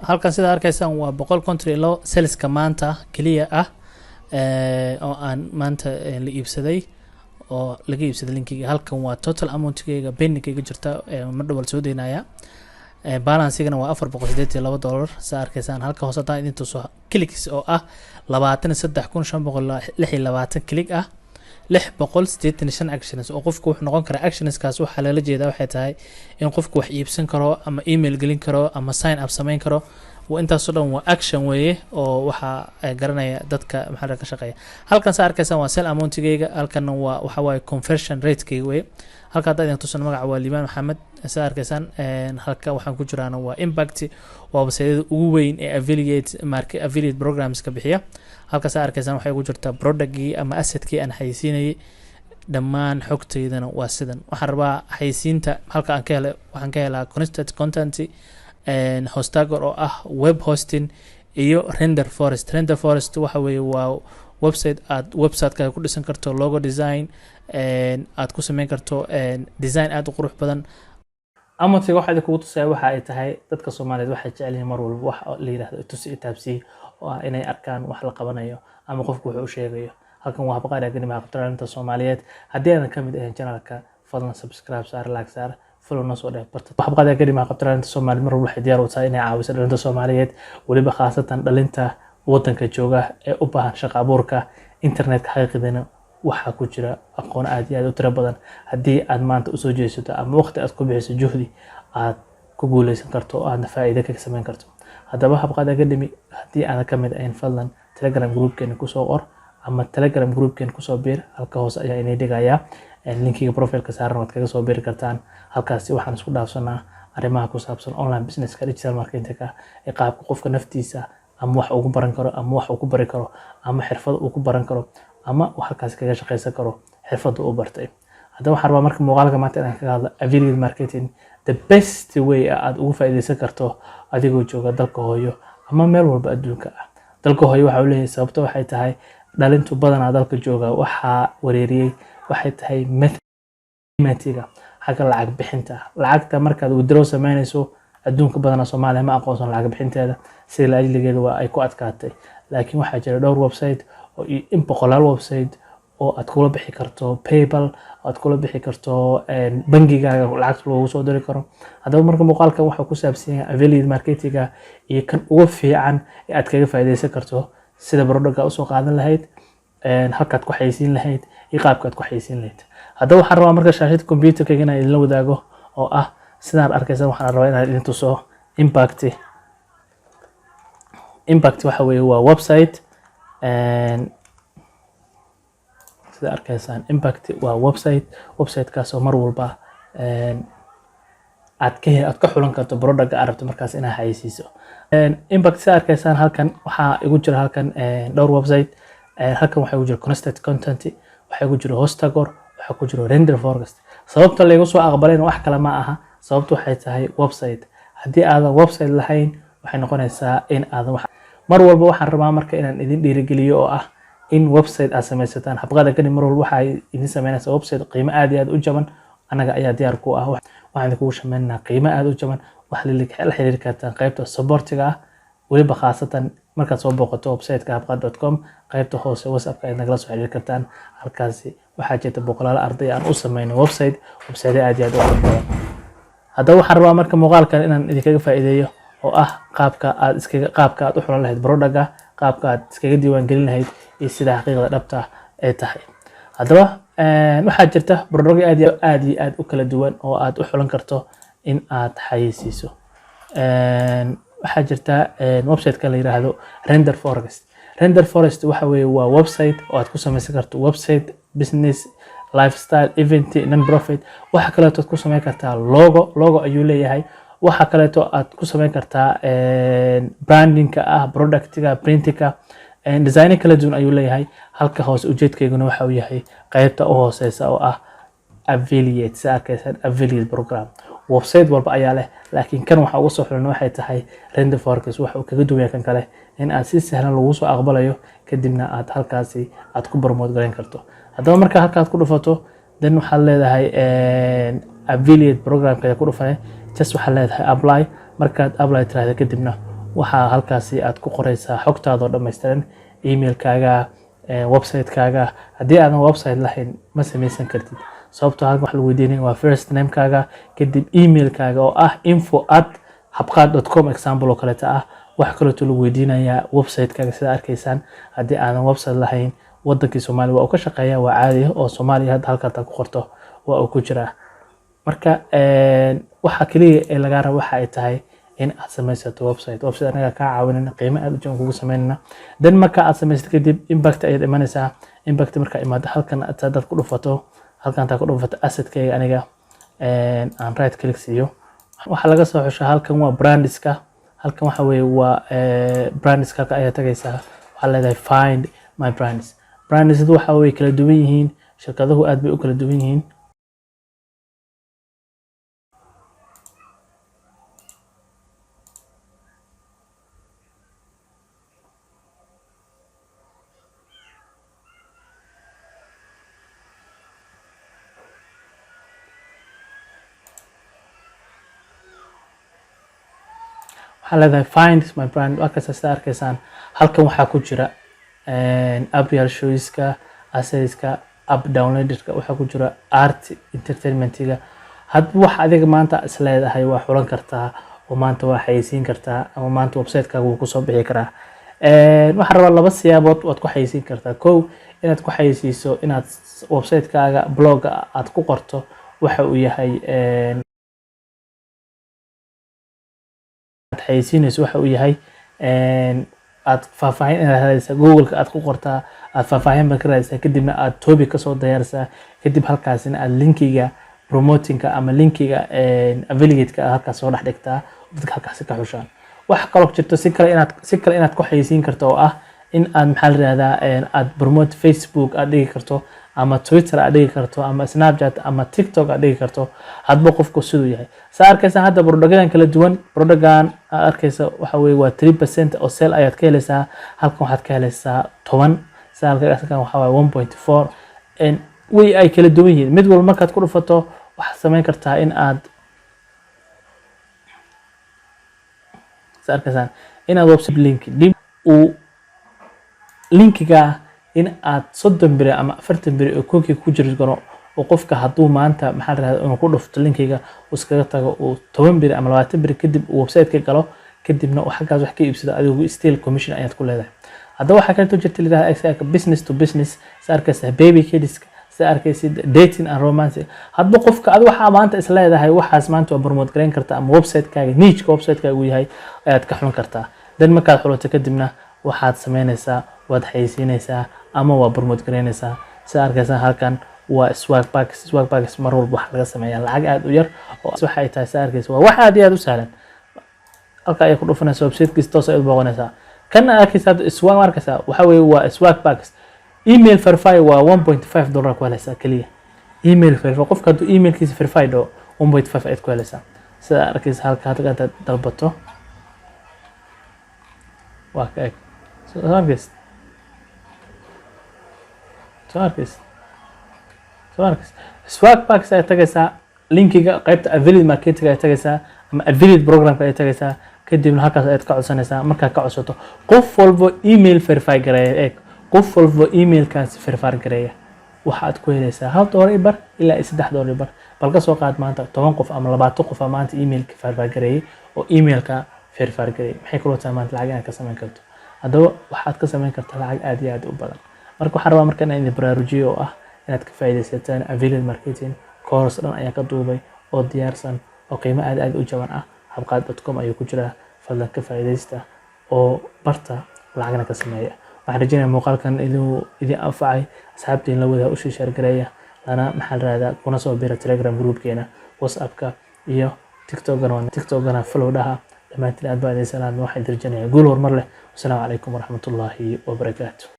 halkan sida arkaysaan waa 152 saleska maanta kaliya ah oo aan maanta la iibsaday oo laga iibsaday linkiga. halkan waa total amount-kayga pending-kayga jirta mar dhawal soo deynaya. balance-igana waa $482 sida arkaysaan halka hoose haddaan idin tuso clicks oo ah 23526 click ah 685 actions oo qofku wuxuu noqon karaa actionskaas waxa lala jeedaa waxay tahay in qofku wax iibsan karo ama email gelin karo ama sign up samayn karo intaas oo dhan waa action weeye oo waxa garanaya dadka maxaa ka shaqeeya. halkan sida arkaysaan waa sell amount-gayga, halkan waa waxa waaye conversion rate-kayga weeye. halka hadda idin tusan magaca waa Liibaan Maxamed sida arkaysaan halka waxaan ku jiraana waa impact waa website ugu weyn ee affiliate programs ka bixiya. halka sida arkaysaan waxay ugu jirtaa product-gii ama asset-kii aan xayeysiinayay dhammaan xogtaydana waa sidan. waxaan rabaa xayeysiinta halka aan ka helay waxaan ka helaa constant content Hostager oo ah web hosting iyo Render Forest waxa weeye waa website-ka ku dhisan karto logo design aad ku sameyn karto design aad u qurux badan. amatiga waxa ay kugu tusay waxa ay tahay dadka Soomaaliyeed waxay jecel yihiin mar walba wax la yiraahdo tusi taabsi oo inay arkaan wax la qabanayo ama qofku wuxuu u sheegayo. halkan waa habqaad aagnimaa qabtaanta Soomaaliyeed. haddii aan ka mid ahayn channelka fadlan subscribe saar like saar follow na soo barta habqaad aagnimaa qabtaanta Soomaaliyeed mar walba waxay diyaar u tahay inay caawiso dhalinta Soomaaliyeed waliba khaasatan dhalinta wadanka jooga ee u baahan shaqo abuurka internetka xaqiiqdina waxa ku jira aqoon aad iyo aad u tiro badan. haddii aad maanta u soo jeesato ama waqti aad ku bixiso juhdi aad ku guuleysan karto oo aad faa'iido ka sameyn karto. haddaba habqaad academy haddii aad ka mid ahayn fadlan telegram groupkeena ku soo qor ama telegram groupkeena ku soo biir halka hoose ayaa inay dhigayaa linkiga profile-ka saaran waad kaga soo biiri kartaan. halkaasi waxaan isku dhaafsanaa arrimaha ku saabsan online business-ka digital marketing-ka ee qaabka qofka naftiisa ama wax ugu baran karo ama wax uu ku bari karo ama xirfad uu ku baran karo ama wax halkaas kaga shaqeysan karo xirfadda uu bartay. haddaba waxaan rabaa marka muuqaalka maanta inaan kaga hadlo affiliate marketing the best way aad ugu faa'iideysan karto adigoo jooga dalka hooyo ama meel walba adduunka ah. dalka hooyo waxa uu leeyahay sababta waxay tahay dhalintu badanaa dalka jooga waxaa wareeriyay waxay tahay mathematiga xagga lacag bixinta. lacagta markaad withdraw sameynayso adduunka badanaa Soomaaliya ma aqoonsan lacag bixinteeda sida la ajligeeda waa ay ku adkaatay. laakiin waxaa jira dhowr website oo in boqolaal website oo aad kula bixi karto PayPal aad kula bixi karto bangigaaga lacag loogu soo diri karo. haddaba marka muuqaalkan waxa ku saabsan yahay affiliate marketing-ga iyo kan ugu fiican ee aad kaga faa'iideysan karto sida product-ga u soo qaadan lahayd halkaad ku xayeysiin lahayd iyo qaabkaad ku xayeysiin lahayd. haddaba waxaan rabaa marka shaashada computer-kayga inaan idin la wadaago oo ah sidaan arkaysan waxaan rabaa inaan idin tuso impact waxa weeye waa website sida arkaysaan impact waa website-kaas oo mar walba aad ka xulan karto product aad rabto markaas inaad xayeysiiso. impact sida arkaysaan halkan waxaa igu jira halkan dhowr website halkan waxaa igu jira constant content waxaa igu jira Hostager waxaa ku jira Render Forest. sababta la igu soo aqbalayna wax kale ma aha sababtu waxay tahay website. haddii aadan website lahayn waxay noqonaysaa in aadan mar walba waxaan rabaa marka inaan idin dhiirigeliyo oo ah in website aad samaysataan. habqaad academy mar walba waxay idin sameynaysaa website qiimo aad iyo aad u jaban anaga ayaa diyaar ku ah waxaan kugu shameynaa qiimo aad u jaban wax la xiriiri kartaan qaybta support-ga ah waliba khaasatan markaad soo booqato website-ka habqaad.com qaybta hoose WhatsApp-ka aad nagala soo xiriiri kartaan. halkaasi waxaa jirta boqolaal arday aan u sameeyno website aad iyo aad u badan. haddaba waxaan rabaa marka muuqaalkan inaan idinkaga faa'iideeyo oo ah qaabka aad u xulan lahayd product-ga qaabka aad iskaga diiwaan gelin lahayd iyo sida xaqiiqda dhabta ay tahay. haddaba waxaa jirta product aad iyo aad u kala duwan oo aad u xulan karto in aad xayeysiiso. waxaa jirta website-ka la yiraahdo Render Forest waxa weeye waa website oo aad ku samaysan karto website business lifestyle event non profit waxa kale oo aad ku sameyn kartaa logo ayuu leeyahay. waxa kale oo aad ku sameyn kartaa branding-ka ah product-ga printing-ka design kala duwan ayuu leeyahay. halka hoose ujeedkayguna waxa uu yahay qaybta u hooseysa oo ah affiliate saakaysan affiliate program. website walba ayaa leh laakiin kan waxa ugu soo xulan waxay tahay Render Forest waxa uu kaga duwan yahay kan kale in aad si sahlan lagu soo aqbalayo kadibna aad halkaasi aad ku promote gareyn karto. haddaba marka halkaad ku dhufato dan waxaad leedahay affiliate program-ka ku dhufay just waxaad leedahay apply markaad apply tiraahdo kadibna waxaa halkaasi aad ku qoraysaa xogtaada oo dhammaystiran, emailkaaga, website-kaaga. haddii aadan website lahayn ma samaysan kartid, sababtoo halkan wax lagu weydiinaya waa first name-kaaga, kadib emailkaaga oo ah info@habqaad.com example oo kaleeta ah. wax kaleeto lagu weydiinayaa website-kaaga sida arkaysaan. haddii aadan website lahayn wadankii Soomaaliya waa uu ka shaqeeyaa, waa caadi oo Soomaaliya hadda halkaad ku qorto waa uu ku jiraa. marka waxa kaliya ee laga rabo waxa ay tahay in aad samaysato website anaga ka caawinayna qiimo aad u jaban kugu sameynayna. dan marka aad samaysato kadib impact ayaad imanaysaa. impact marka imaado halkan aad ku dhufato, halkan aad ku dhufato asset-kayga aniga aan right click siiyo, waxa laga soo xushaa halkan waa brandska. halkan waxa weeye waa brandska, halka ayaa tagaysaa, waxa leedahay find my brands. brands waxa way kala duwan yihiin, shirkaduhu aad bay u kala duwan yihiin. waxaa leedahay find my brand. markaas sida arkaysaan halkan waxaa ku jira app yaal showska, assets-ka, app downloaderka, waxaa ku jira art entertainment-ga. hadba wax adiga maanta is leedahay waa xulan kartaa oo maanta waa xayeysiin kartaa, ama maanta website-kaaga wuu kusoo bixi karaa. waxaan rabaa laba siyaabood waad ku xayeysiin kartaa. kow, inaad ku xayeysiiso inaad website-kaaga blog aad ku qorto waxa uu yahay xayeysiinayso waxa uu yahay aad faahfaahin inaad helaysaa google-ka aad ku qortaa, aad faahfaahin ba ka raadaysaa, kadibna aad topic ka soo diyaarsaa, kadib halkaasina aad linkiga promoting-ka ama linkiga affiliate-ka halkaas soo dhex dhigtaa, dadka halkaas ka xushaan. wax kaloo jirto si kale inaad ku xayeysiin karto oo ah in aad maxaa la yiraahdaa aad promote Facebook aad dhigi karto, ama Twitter aad dhigi karto, ama Snapchat ama TikTok aad dhigi karto, hadba qofku siduu yahay. saa arkaysan hadda product-gan kala duwan, product-gan arkaysa waxa weeye waa 3% oo sale ayaad ka helaysaa, halkan waxaad ka helaysaa 10, halkan waxa waaye 1.4. way ay kala duwan yihiin, mid walba markaad ku dhufato waxaad samayn kartaa in aad arkaysan inaad website link uu linkiga in aad 30 biri ama 40 biri oo cookie ku jiri karo, oo qofka hadduu maanta maxaa la yiraahdaa inuu ku dhufto linkiga uu iskaga tago oo 10 biri ama 20 biri kadib uu website-ka galo, kadibna uu xaggaas wax ka iibsado, adigu still commission ayaad ku leedahay. haddaba waxaa kale oo jirta lidaa business to business, saa arkaysa baby kids, saa arkaysa dating and romance. hadba qofka adigu waxa maanta is leedahay waxaas maanta waa promote gareyn kartaa, ama website-kaaga niche-ka website-kaaga uu yahay ayaad ka xulin kartaa. dan markaad xulato kadibna waxaad samaynaysaa waad xayeysiinaysaa ama waa promote gareynaysaa. saa arkaysa halkan waa swag packs mar walba waxa laga sameeyaa lacag aad u yar oo waxa ay tahay. saa arkaysa waa wax aad iyo aad u sahlan, halka ay ku dhufanaysaa website-kiisa toos ay u booqanaysaa. kan arkaysa swag markaysa waxa weeye waa swag packs. email verify waa $1.5 ku helaysaa kaliya. email verify qofka hadduu emailkiisa verify do 1.5 ayaad ku helaysaa. sida arkaysa halka hadda dalbato waa ka eg swag packs ay tagaysaa, linkiga qaybta affiliate marketing ay tagaysaa ama affiliate program-ka ay tagaysaa, kadibna halkaas ayaad ka codsanaysaa. markaad ka codsato qof walba email verify gareeya, qof walba emailkaas verify gareeya waxaad ku helaysaa $1 ilaa $3 bal ka soo qaad maanta 10 qof ama 20 qof maanta emailka verify gareeyay oo emailka verify gareeyay, maxay kula tahay maanta lacag inaad ka samayn karto. haddaba waxaad ka samayn kartaa lacag aad iyo aad u badan. marka waxaan rabaa markaan idin baraarujiyo oo ah inaad ka faa'iidaysataan affiliate marketing course dhan ayaa ka duubay oo diyaarsan oo qiimo aad u jaban ah. habqaad.com ayuu ku jiraa, fadlan ka faa'iidaysta oo barta lacagna ka sameeya. waxaan rajaynayaa muuqaalkan idin anfacay, asxaabtiin la wada u share gareeya, lana maxaa la yiraahdaa kuna soo biira Telegram groupkeena, WhatsApp-ka iyo TikTok-gana follow dhaha. dhammaantiin aad baa idin salaamay, waxaan rajaynayaa guul horumar leh. Wassalaamu calaykum waraxmatullaahi wabarakaatuh.